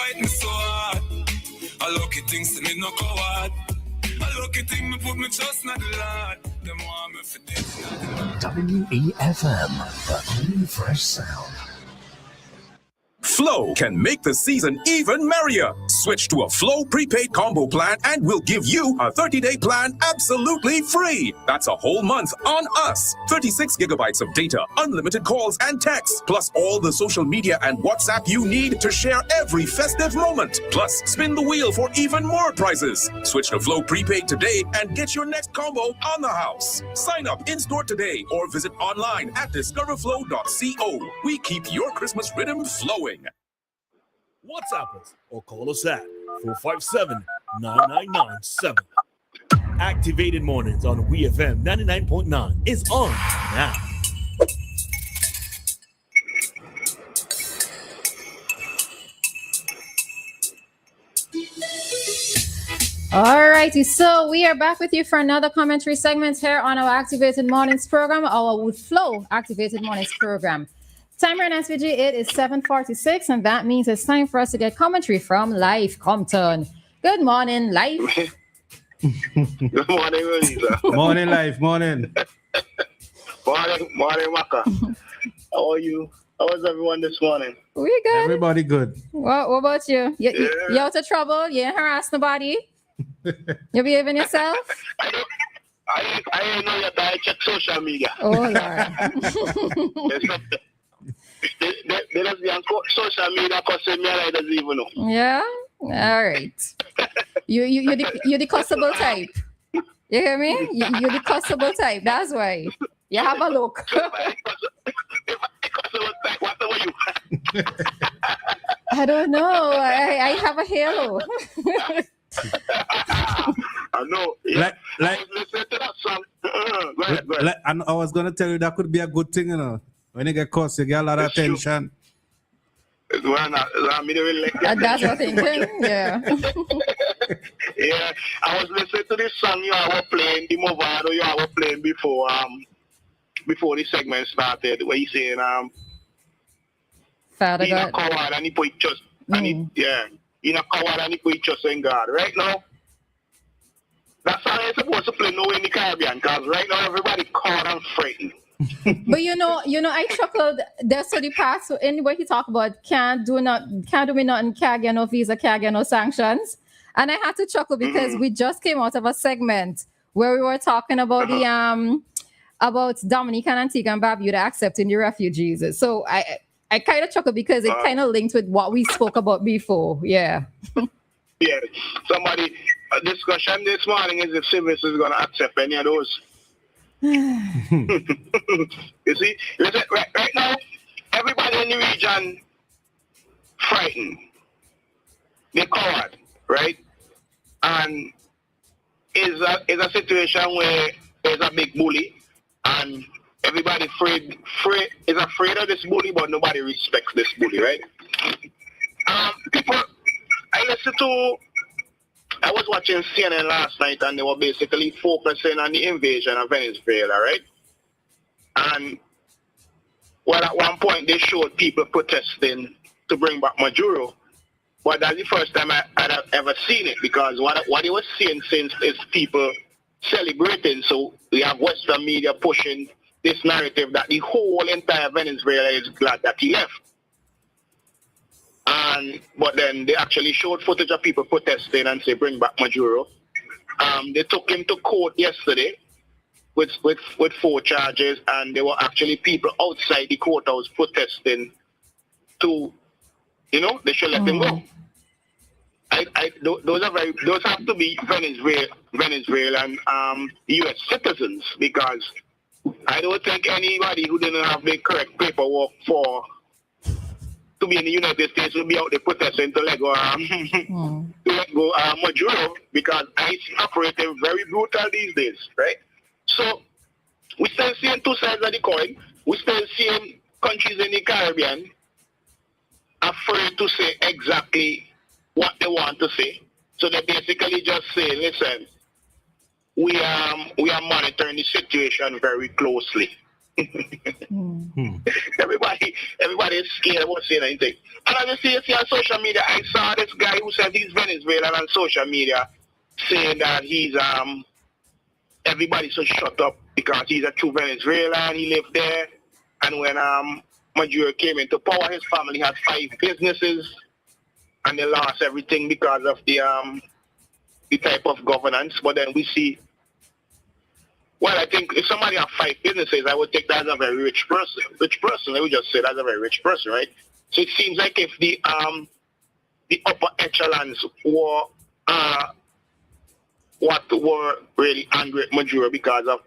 fight me so hard. I lucky things to me no coward. I lucky thing me put me trust in the Lord. Them want me for this. WEFM, the clean fresh sound. Flow can make the season even merrier. Switch to a Flow prepaid combo plan and we'll give you a 30-day plan absolutely free. That's a whole month on us. 36 gigabytes of data, unlimited calls and texts, plus all the social media and WhatsApp you need to share every festive moment. Plus, spin the wheel for even more prizes. Switch to Flow prepaid today and get your next combo on the house. Sign up in-store today or visit online at discoverflow.co. We keep your Christmas rhythm flowing. WhatsApp us or call us at 457-9997. Activated Mornings on WEFM 99.9 is on now. Alrighty, so we are back with you for another commentary segment here on our Activated Mornings program, our With Flow Activated Mornings program. Time right now, SVG, it is 7:46, and that means it's time for us to get commentary from Lyf Compton. Good morning, Lyf. Good morning, Roleza. Morning, Lyf. Morning. Morning, Maka. How are you? How is everyone this morning? We good. Everybody good. What about you? You out of trouble? You ain't harass nobody? You behaving yourself? I didn't know that I check social media. Oh, Lord. They just be on social media because me I doesn't even know. Yeah? All right. You the cussable type. You hear me? You the cussable type. That's why. You have a look. I don't know. I have a halo. I know. Yeah. Listen to that song. Go ahead. I was going to tell you that could be a good thing, you know. When you get cussed, you get a lot of attention. That's what I'm thinking. Yeah. Yeah. I was listening to this song you were playing, the Movado you were playing before the segment started, where you saying Father he's God. a coward and he put trust he's a coward and he put trust in God. Right now, that song is supposed to play nowhere in the Caribbean because right now everybody caught and frightened. But you know, I chuckled. There's so the part so anyway he talk about can't do me nothing, can't get no visa, can't get no sanctions. And I had to chuckle because we just came out of a segment where we were talking about the about Dominica and Antigua and Barbuda accepting the refugees. So I kind of chuckled because it kind of linked with what we spoke about before. Yeah. Yeah. A discussion this morning is if Civis is going to accept any of those. You see, listen, right now, everybody in the region frightened. They're coward, right? And it's a situation where there's a big bully and everybody is afraid of this bully, but nobody respects this bully, right? I was watching CNN last night and they were basically focusing on the invasion of Venezuela, right? And well, at one point they showed people protesting to bring back Maduro. But that's the first time I'd ever seen it because what they were seeing since is people celebrating. So we have Western media pushing this narrative that the whole entire Venezuela is glad that he left. But then they actually showed footage of people protesting and say bring back Maduro. They took him to court yesterday with 4 charges, and there were actually people outside the courthouse protesting to, they should let him go. Those have to be Venezuelan U.S. citizens because I don't think anybody who didn't have the correct paperwork to be in the United States will be out there protesting to let go Maduro because ICE operating very brutal these days, right? So we still seeing two sides of the coin. We still seeing countries in the Caribbean afraid to say exactly what they want to say. So they basically just say, listen, we are monitoring the situation very closely. Everybody is scared about saying anything. And as you see on social media, I saw this guy who said he's Venezuelan on social media saying that he's everybody should shut up because he's a true Venezuelan, he lived there. And when Maduro came into power, his family had 5 businesses and they lost everything because of the type of governance. But then we see, well, I think if somebody has 5 businesses, I would take that as a very rich person. Let me just say that's a very rich person, right? So it seems like if the upper echelons were what were really angry at Maduro because of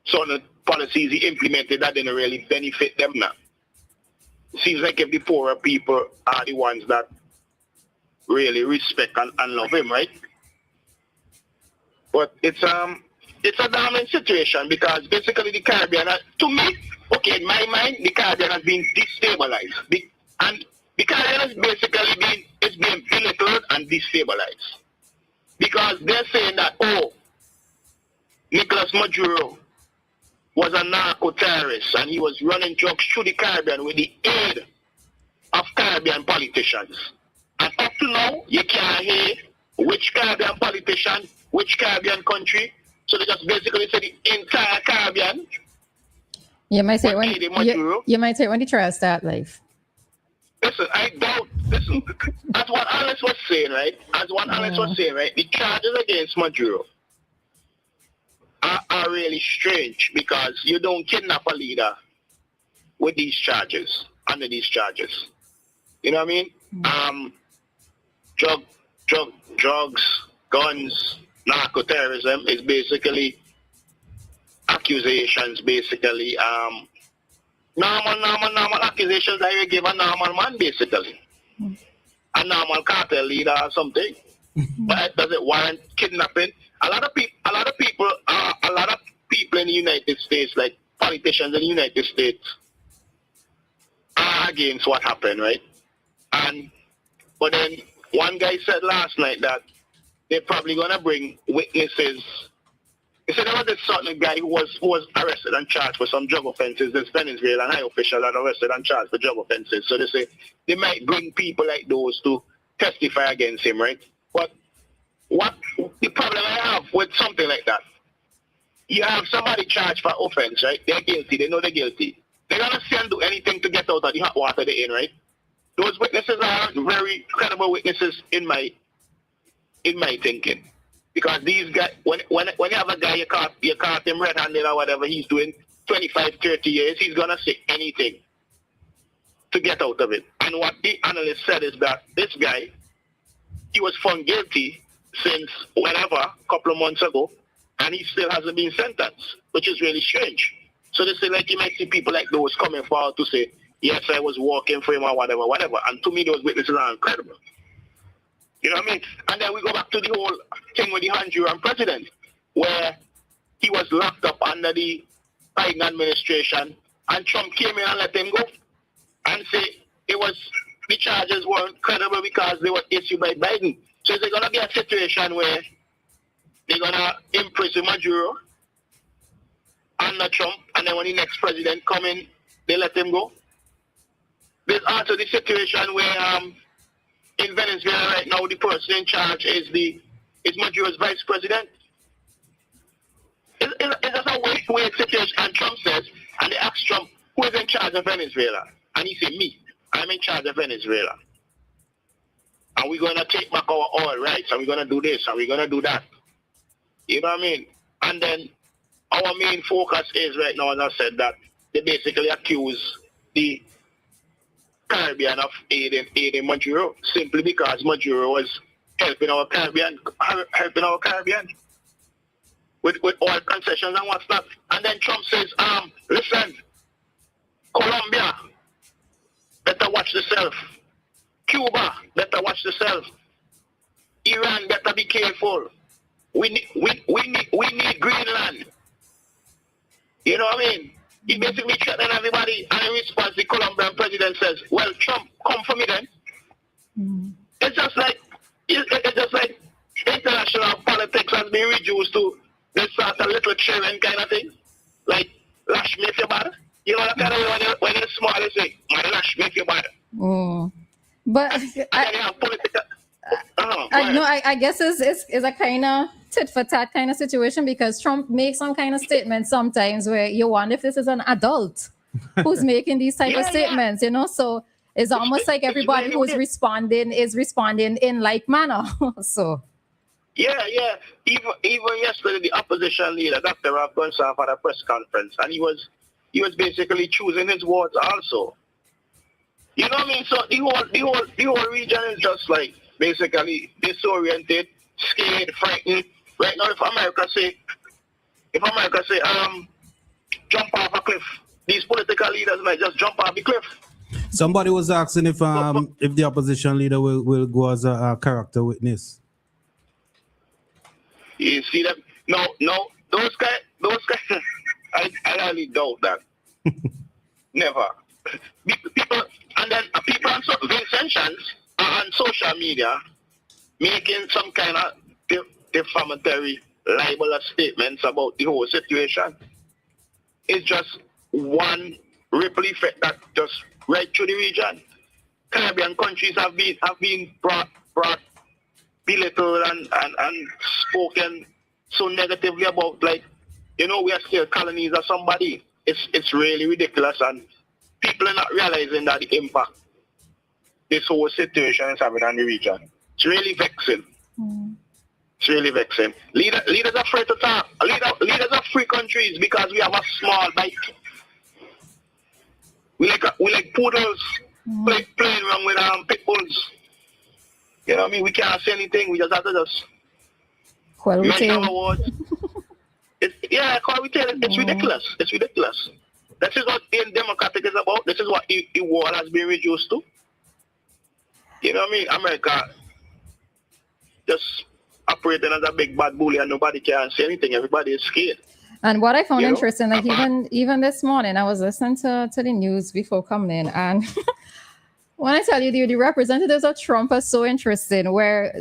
some of the policies he implemented that didn't really benefit them now. It seems like if the poorer people are the ones that really respect and love him, right? But it's a damning situation because basically the Caribbean, to me, okay, in my mind, the Caribbean has been destabilized. And the Caribbean is basically being belittled and destabilized. Because they're saying that, Nicolas Maduro was a narco-terrorist and he was running drugs through the Caribbean with the aid of Caribbean politicians. And up to now, you can't hear which Caribbean politician, which Caribbean country. So they just basically say the entire Caribbean. You might say when you might say when the trial start, Lyf. Listen, I doubt. Listen, as what Alex was saying, right? The charges against Maduro are really strange because you don't kidnap a leader with these charges, under these charges. You know what I mean? Drugs, guns, narco-terrorism is basically accusations, basically. Normal accusations that you give a normal man, basically. A normal cartel leader or something. But does it warrant kidnapping? A lot of people in the United States, like politicians in the United States, are against what happened, right? But then one guy said last night that they're probably gonna bring witnesses. He said there was this certain guy who was arrested and charged for some drug offenses. This Venezuelan high official that arrested and charged for drug offenses. So they say they might bring people like those to testify against him, right? But what the problem I have with something like that, you have somebody charged for offense, right? They're guilty. They know they're guilty. They're gonna say and do anything to get out of the hot water they're in, right? Those witnesses are very credible witnesses in my thinking. Because these guys, when you have a guy, you caught him red-handed or whatever he's doing, 25, 30 years, he's going to say anything to get out of it. And what the analyst said is that this guy, he was found guilty since whenever, a couple of months ago, and he still hasn't been sentenced, which is really strange. So they say, like, you might see people like those coming forward to say, yes, I was working for him or whatever. And to me, those witnesses are incredible. You know what I mean? And then we go back to the whole thing with the Honduran president, where he was locked up under the Biden administration, and Trump came in and let him go and say the charges weren't credible because they were issued by Biden. So is there going to be a situation where they're going to imprison Maduro under Trump, and then when the next president come in, they let him go? There's also the situation where in Venezuela right now, the person in charge is Maduro's vice president. It's just a weird situation. And Trump says, and they ask Trump, who is in charge of Venezuela? And he said, me. I'm in charge of Venezuela. And we're going to take back our oil rights, and we're going to do this, and we're going to do that. You know what I mean? And then our main focus is right now, as I said, that they basically accuse the Caribbean of aiding Maduro simply because Maduro was helping our Caribbean with oil concessions and what's not. And then Trump says, listen, Colombia, better watch yourself. Cuba, better watch yourself. Iran, better be careful. We need Greenland. You know what I mean? He basically threatened everybody, and in response, the Colombian president says, well, Trump, come for me then. It's just like international politics has been reduced to this sort of little children kind of thing. Like, lash me if you I guess it's a kind of tit for tat kind of situation because Trump makes some kind of statements sometimes where you wonder if this is an adult who's making these type of statements, So it's almost like everybody who's responding is responding in like manner. So. Yeah. Even yesterday, the opposition leader, Dr. Rob Gonsalves, had a press conference, and he was basically choosing his words also. You know what I mean? So the whole region is just like basically disoriented, scared, frightened. Right now, if America say, jump off a cliff, these political leaders might just jump off the cliff. Somebody was asking if the opposition leader will go as a character witness. You see them? No, those guys. I highly doubt that. Never. People on social media making some kind of defamatory, libelous statements about the whole situation. It's just one ripple effect that just right through the region. Caribbean countries have been brought belittled and spoken so negatively about, like, we are still colonies of somebody. It's really ridiculous, and people are not realizing that the impact this whole situation is having on the region. It's really vexing. It's really vexing. Leaders are afraid to talk. Leaders of free countries because we have a small bite. We like poodles playing around with pit bulls. You know what I mean? We can't say anything. We just have to just mention our words. It's ridiculous. It's ridiculous. This is what being democratic is about. This is what the world has been reduced to. You know what I mean? America just operating as a big bad bully and nobody can say anything. Everybody is scared. And what I found interesting, like even this morning, I was listening to the news before coming in, and when I tell you the representatives of Trump are so interesting, where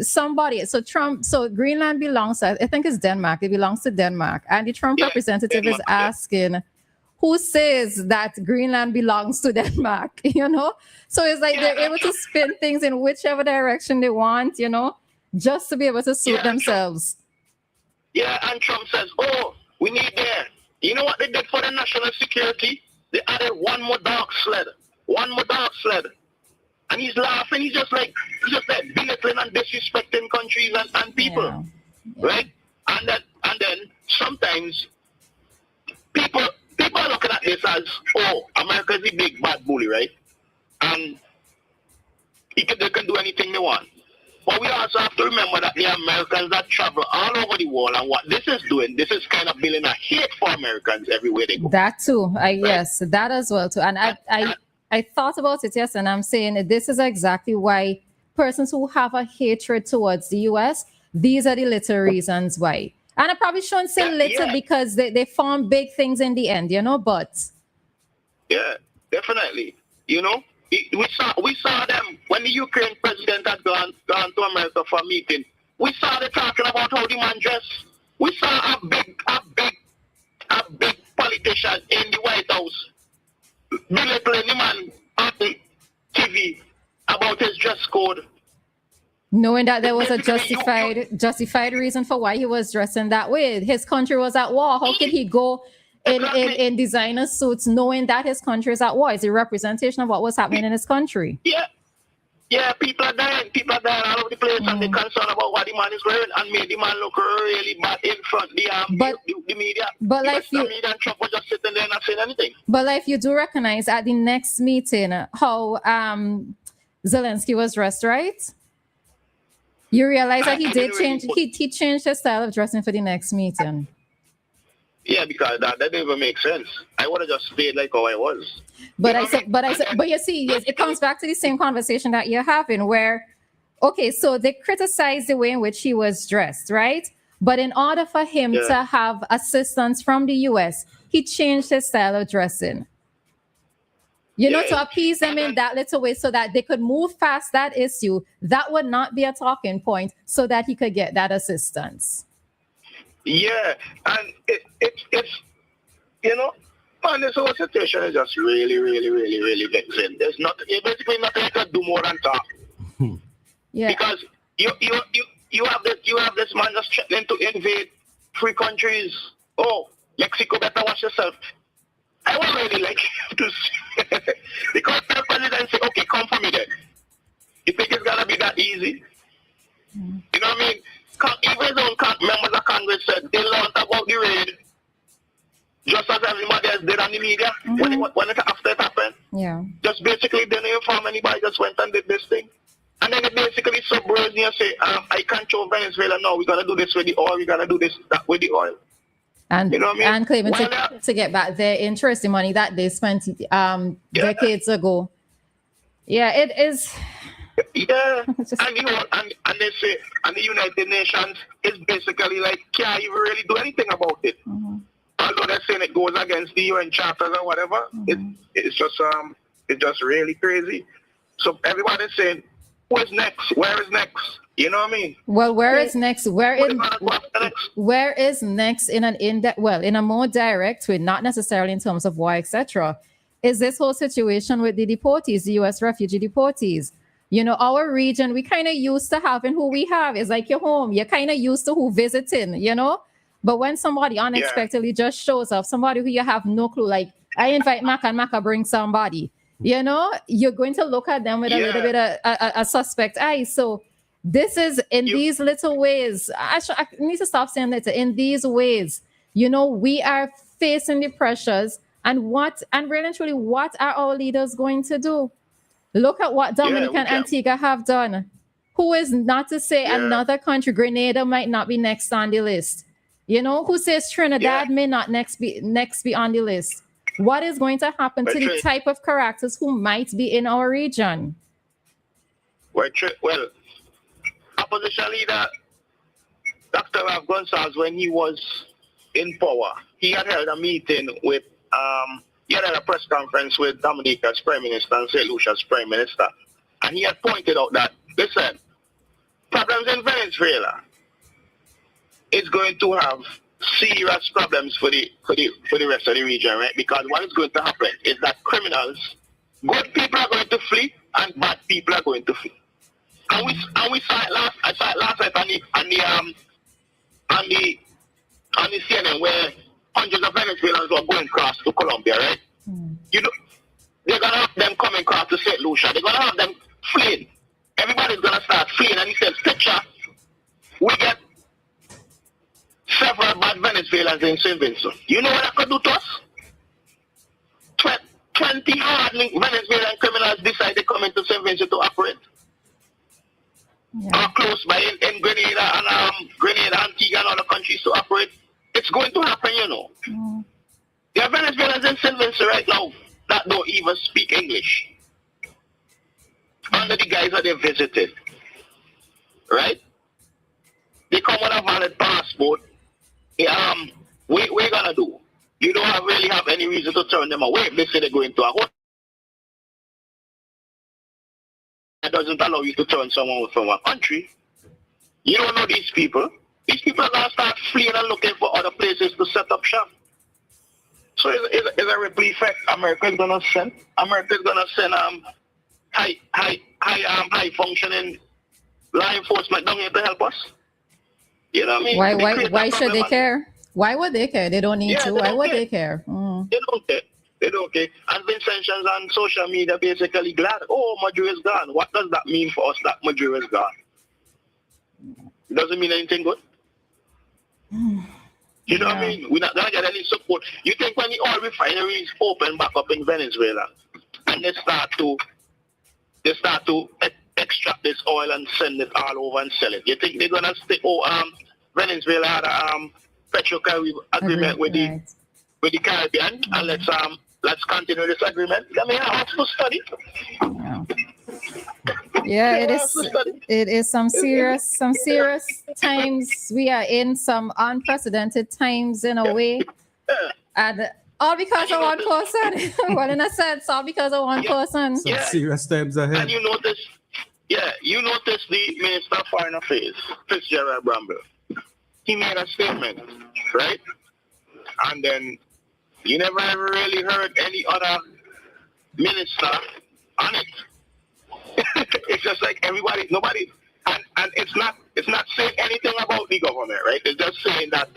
Greenland belongs to, I think it's Denmark. It belongs to Denmark, and the Trump representative is asking, who says that Greenland belongs to Denmark? So it's like they're able to spin things in whichever direction they want, just to be able to suit themselves. And Trump says, we need there. You know what they did for the national security? They added one more dark sled. And he's laughing. He's just like belittling and disrespecting countries and people, right? And then sometimes people are looking at this as, America's the big bad bully, right? And they can do anything they want. But we also have to remember that the Americans that travel all over the world, and what this is doing, this is kind of building a hate for Americans everywhere they go. That too, yes, that as well too. And I thought about it, yes, and I'm saying this is exactly why persons who have a hatred towards the U.S., these are the little reasons why. And I probably shouldn't say little because they form big things in the end, but. Yeah, definitely. We saw them when the Ukraine president had gone to America for a meeting. We saw them talking about how the man dressed. We saw a big politician in the White House belittling the man on the TV about his dress code. Knowing that there was a justified reason for why he was dressing that way. His country was at war. How could he go in designer suits knowing that his country is at war? It's a representation of what was happening in his country. Yeah, people are dying all over the place, and they're concerned about what the man is wearing and made the man look really bad in front of the media. But the media and Trump was just sitting there and not saying anything. But if you do recognize at the next meeting how Zelensky was dressed, right? You realize that he did change. He changed his style of dressing for the next meeting. Yeah, because that didn't even make sense. I would have just stayed like how I was. But you see, it comes back to the same conversation that you're having, where, okay, so they criticize the way in which he was dressed, right? But in order for him to have assistance from the U.S., he changed his style of dressing. To appease them in that little way so that they could move past that issue. That would not be a talking point so that he could get that assistance. Yeah, and it's man, this whole situation is just really, really, really, really vexing. There's basically nothing you can do more than talk. Yeah. Because you have this man just threatening to invade free countries. Oh, Mexico better watch yourself. I would really like to see, because the president say, okay, come for me then. You think it's gonna be that easy? You know what I mean? Even his own members of Congress said they learned about the raid, just as everybody else did on the media after it happened. Yeah. Just basically didn't inform anybody, just went and did this thing. And then they basically submerged me and say, I control Venezuela now, we're gonna do this with the oil, we're gonna do this that with the oil. And, you know what I mean? And claiming to get back their interest in money that they spent decades ago. Yeah, it is. Yeah, and they say, and the United Nations is basically like can't even really do anything about it. Although they're saying it goes against the UN charters or whatever, it's just really crazy. So everybody's saying, who is next? Where is next? You know what I mean? Well, where is next? Where is next in in a more direct way, not necessarily in terms of war, etc. Is this whole situation with the deportees, the US refugee deportees? You know, our region, we kind of used to having who we have. It's like your home. You're kind of used to who visiting, you know? But when somebody unexpectedly just shows up, somebody who you have no clue, like I invite Maka and Maka bring somebody, you know, you're going to look at them with a little bit of a suspect eye. So this is in these little ways. I need to stop saying that. In these ways, you know, we are facing the pressures, and really and truly, what are our leaders going to do? Look at what Dominican and Antigua have done. Who is not to say another country, Grenada might not be next on the list. You know, who says Trinidad may not next be on the list? What is going to happen to the type of characters who might be in our region? Well, opposition leader Dr. Rav Gonsalves, when he was in power, he had held a meeting with he had a press conference with Dominica's Prime Minister and St. Lucia's Prime Minister. And he had pointed out that, listen, problems in Venezuela is going to have serious problems for the rest of the region, right? Because what is going to happen is that criminals, good people are going to flee and bad people are going to flee. And we saw it last night on the CNN where hundreds of Venezuelans were going across to Colombia, right? You know, they're gonna have them coming across to St. Lucia. They're gonna have them fleeing. Everybody's gonna start fleeing. And he says, picture, we get several bad Venezuelans in St. Vincent. You know what that could do to us? 20 hardened Venezuelan criminals decide to come into St. Vincent to operate. Or close by in Grenada and Grenada, Antigua and other countries to operate. It's going to happen, you know. There are Venezuelans in St. Vincent right now that don't even speak English. Under the guys that they visited. Right? They come with a valid passport. We're gonna do. You don't really have any reason to turn them away if they say they're going to a hotel. It doesn't allow you to turn someone from a country. You don't know these people. These people are gonna start fleeing and looking for other places to set up shop. So it's a ripple effect. America is gonna send high functioning law enforcement down here to help us. You know what I mean? Why should they care? Why would they care? They don't need to. Why would they care? They don't care. They don't care. And Vincentians on social media basically glad, oh, Maduro is gone. What does that mean for us that Maduro is gone? It doesn't mean anything good. You know what I mean? We're not going to get any support. You think when the oil refineries open back up in Venezuela and they start to extract this oil and send it all over and sell it, you think they're going to stay, Venezuela had a Petrocaribbean agreement with the Caribbean, and let's continue this agreement. I mean, I have to study. Yeah, it is some serious times. We are in some unprecedented times in a way. And all because of one person. Well, in a sense, all because of one person. Some serious times ahead. And you notice the Minister of Foreign Affairs, Fitzgerald Bramble. He made a statement, right? And then you never ever really heard any other minister on it. It's just like nobody And it's not saying anything about the government, right? It's just saying that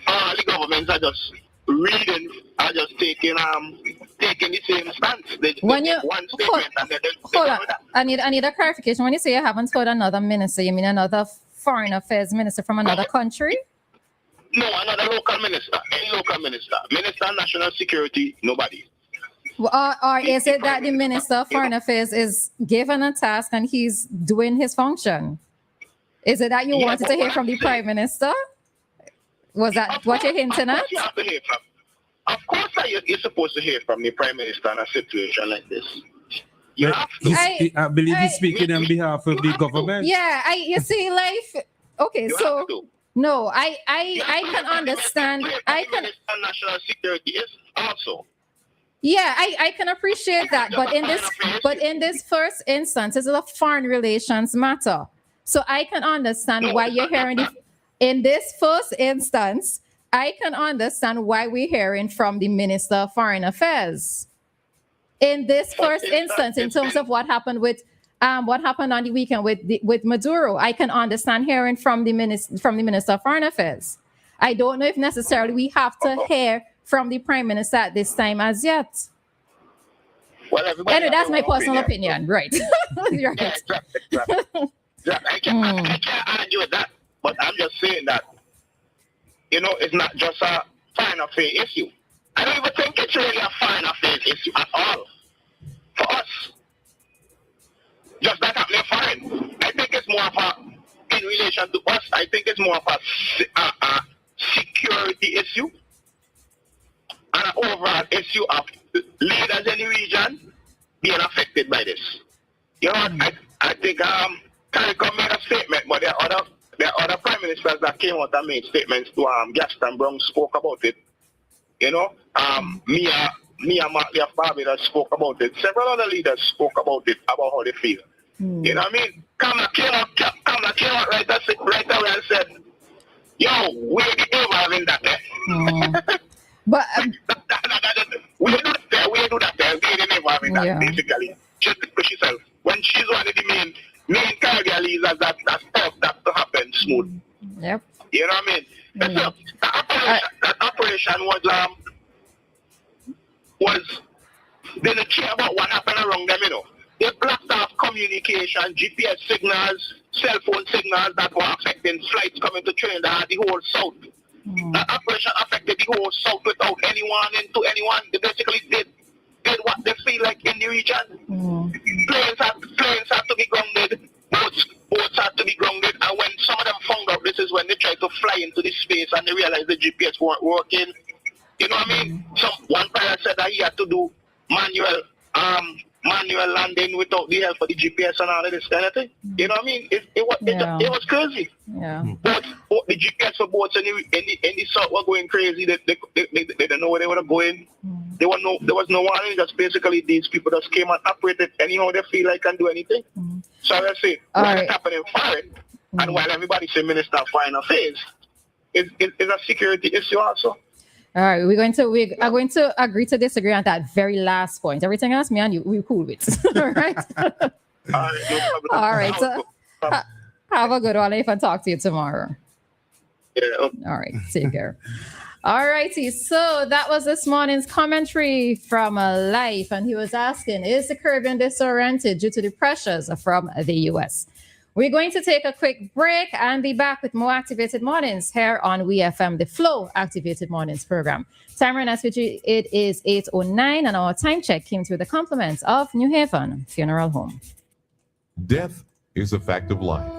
all the governments are just taking the same stance. They When you take one statement and then hold on, I need a clarification. When you say you haven't heard another minister, you mean another foreign affairs minister from another country? No, another local minister, any local minister, minister of national security, nobody. Or is it that the minister of foreign affairs is given a task and he's doing his function? Is it that you wanted to hear from the prime minister? Was that what you're hinting at? You have to hear from. Of course, you're supposed to hear from the prime minister in a situation like this. You have to. I believe he's speaking on behalf of the government. Yeah, you see, Lyf. Okay, You so have to. no, I can understand. I can. National security is also. Yeah, I can appreciate that, but in this first instance, it's a foreign relations matter. So I can understand why you're hearing in this first instance. I can understand why we're hearing from the Minister of Foreign Affairs. In this first instance, in terms of what happened on the weekend with Maduro, I can understand hearing from the Minister of Foreign Affairs. I don't know if necessarily we have to hear from the Prime Minister at this time as yet. Well, anyway, that's my personal opinion, right? Right. Yeah, exactly. I can't argue with that, but I'm just saying that, it's not just a foreign affairs issue. I don't even think it's really a foreign affairs issue at all for us. Just that happening foreign. I think it's more of a, in relation to us, I think it's more of a security issue and an overall issue of leaders in the region being affected by this. I think CARICOM made a statement, but there are other prime ministers that came out and made statements to Gaston Brown spoke about it. Mia Martley of Barbados spoke about it. Several other leaders spoke about it, about how they feel. You know what I mean? Kamala came out right away and said, yo, we're involved in that. But we do that there. We didn't involve in that, basically. Just because she said, when she's one of the main carrier leaders that helped that to happen smooth. Yep. You know what I mean? So, that operation was they didn't care about what happened around them, They blocked off communication, GPS signals, cell phone signals that were affecting flights coming to Trinidad, the whole south. That operation affected the whole south without any warning to anyone. They basically did what they feel like in the region. Planes had to be grounded, boats had to be grounded, and when some of them found out, this is when they tried to fly into the space and they realized the GPS weren't working. You know what I mean? One pilot said that he had to do manual landing without the help of the GPS and all of this kind of thing. You know what I mean? It was crazy. Yeah. The GPS for boats in the south were going crazy. They didn't know where they were going. There was no warning. Just basically these people just came and operated anyhow they feel like and do anything. So I say, while it's happening foreign, and while everybody say Minister of Foreign Affairs, it's a security issue also. All right, we are going to agree to disagree on that very last point. Everything else, me and you, we're cool with. All right. All right, no problem. All right. So, have a good one. If I talk to you tomorrow. Yeah. All right. Take care. All righty. So that was this morning's commentary from Lyf, and he was asking, is the Caribbean disoriented due to the pressures from the U.S.? We're going to take a quick break and be back with more Activated Mornings here on WEFM, the Flow Activated Mornings program. Time right now, it is 8:09, and our time check came through the compliments of New Haven Funeral Home. Death is a fact of life.